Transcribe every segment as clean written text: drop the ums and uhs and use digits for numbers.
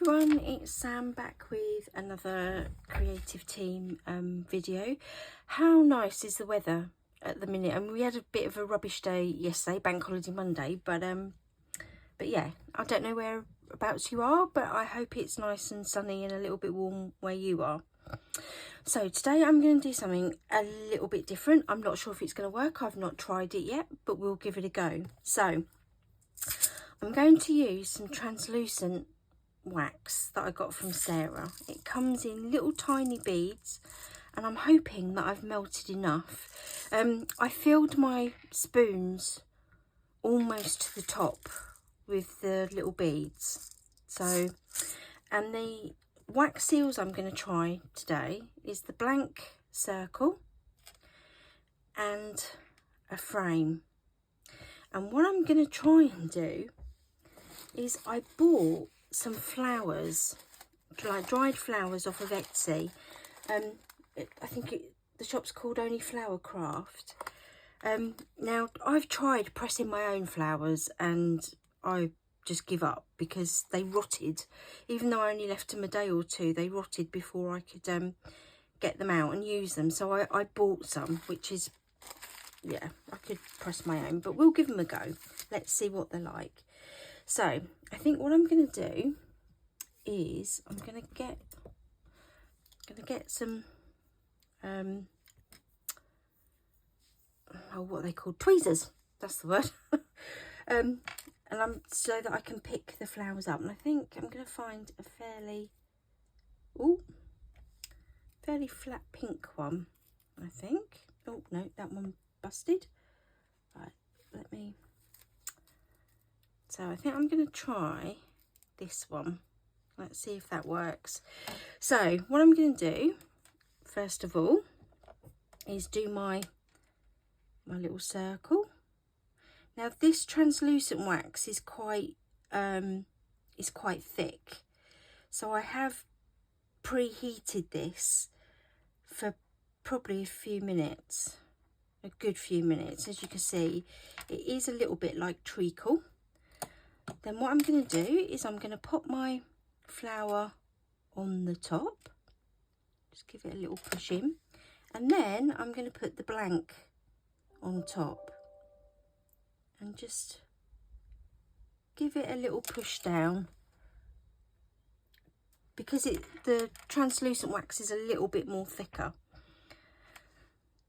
Everyone, it's Sam back with another creative team video. How nice is the weather at the minute? And we had a bit of a rubbish day yesterday, bank holiday Monday, but yeah, I don't know whereabouts you are, but I hope it's nice and sunny and a little bit warm where you are. So today I'm going to do something a little bit different. I'm not sure if it's going to work. I've not tried it yet, but we'll give it a go. So I'm going to use some translucent wax that I got from Sarah. It comes in little tiny beads and I'm hoping that I've melted enough. I filled my spoons almost to the top with the little beads. So, and the wax seals I'm going to try today is the blank circle and a frame. And what I'm going to try and do is I bought some flowers, like dried flowers off of Etsy. I think the shop's called Only Flower Craft. Now I've tried pressing my own flowers and I just give up because they rotted. Even though I only left them a day or two, they rotted before I could get them out and use them. So I bought some, which is, yeah, I could press my own, but we'll give them a go. Let's see what they're like. So I think what I'm going to do is I'm going to get some what are they called, tweezers, that's the word. And I'm so that I can pick the flowers up, and I think I'm going to find a fairly flat pink one, I think. Oh no, that one busted. Right, let me. So I think I'm going to try this one. Let's see if that works. So what I'm going to do, first of all, is do my little circle. Now this translucent wax is quite thick. So I have preheated this for probably a few minutes, a good few minutes. As you can see, it is a little bit like treacle. Then what I'm going to do is I'm going to pop my flower on the top, just give it a little push in, and then I'm going to put the blank on top and just give it a little push down, because the translucent wax is a little bit more thicker.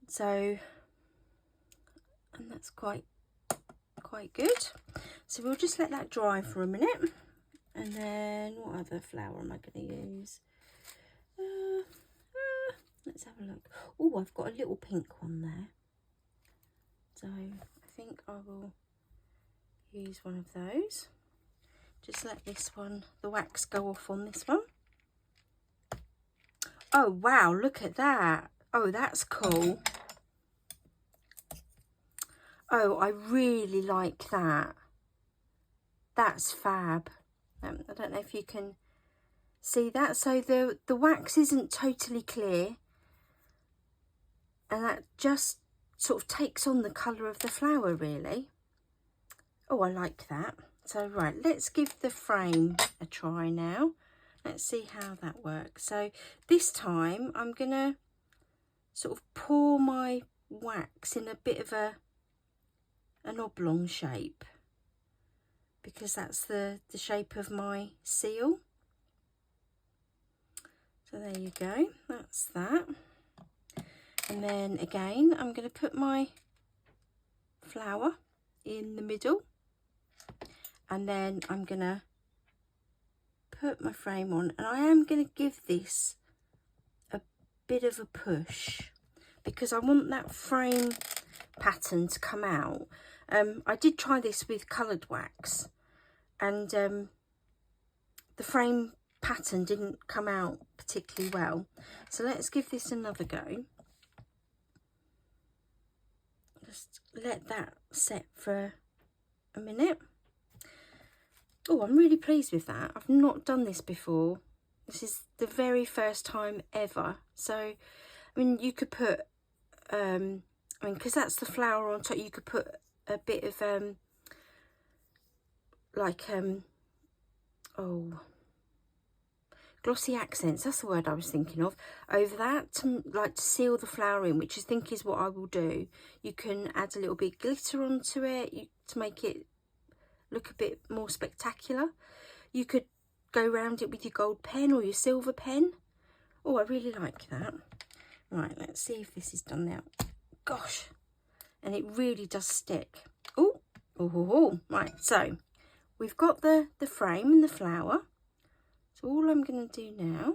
So, and that's quite good. So we'll just let that dry for a minute, and then what other flower am I going to use? Let's have a look. Oh, I've got a little pink one there, so I think I will use one of those. Just let this one, the wax, go off on this one. Oh wow, look at that. Oh, that's cool. Oh, I really like that. That's fab. I don't know if you can see that. So the wax isn't totally clear, and that just sort of takes on the colour of the flower, really. Oh, I like that. So right, let's give the frame a try now. Let's see how that works. So this time I'm going to sort of pour my wax in a bit of an oblong shape, because that's the shape of my seal. So there you go, that's that. And then again I'm going to put my flower in the middle, and then I'm going to put my frame on, and I am going to give this a bit of a push because I want that frame pattern to come out. I did try this with coloured wax, and the frame pattern didn't come out particularly well. So let's give this another go. Just let that set for a minute. Oh, I'm really pleased with that. I've not done this before. This is the very first time ever. So, I mean, you could put, because that's the flower on top, you could put a bit of, glossy accents, that's the word I was thinking of, over that to like to seal the flower in, which I think is what I will do. You can add a little bit of glitter onto it to make it look a bit more spectacular. You could go around it with your gold pen or your silver pen. Oh, I really like that. Right, let's see if this is done now. Gosh, and it really does stick. Oh, right, so we've got the frame and the flower. So all I'm going to do now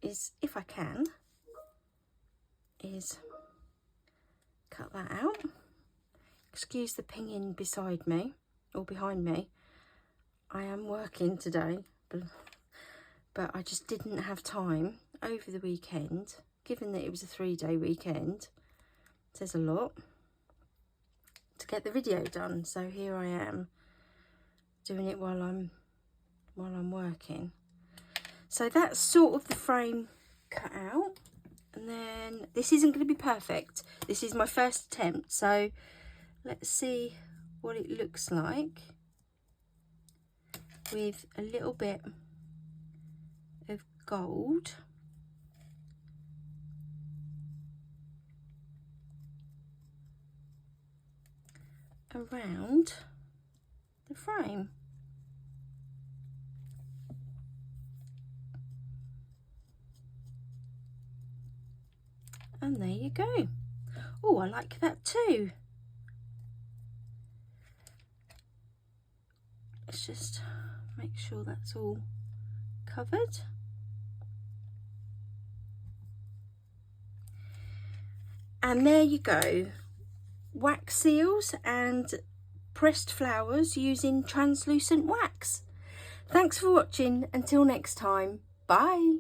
is, if I can, is cut that out. Excuse the pinging beside me or behind me. I am working today, but I just didn't have time over the weekend, given that it was a 3-day weekend. It says a lot to get the video done. So here I am doing it while I'm working. So that's sort of the frame cut out, and then this isn't going to be perfect. This is my first attempt, so let's see what it looks like with a little bit of gold around the frame. And there you go. Oh, I like that too. Let's just make sure that's all covered. And there you go. Wax seals and pressed flowers using translucent wax. Thanks for watching. Until next time. Bye.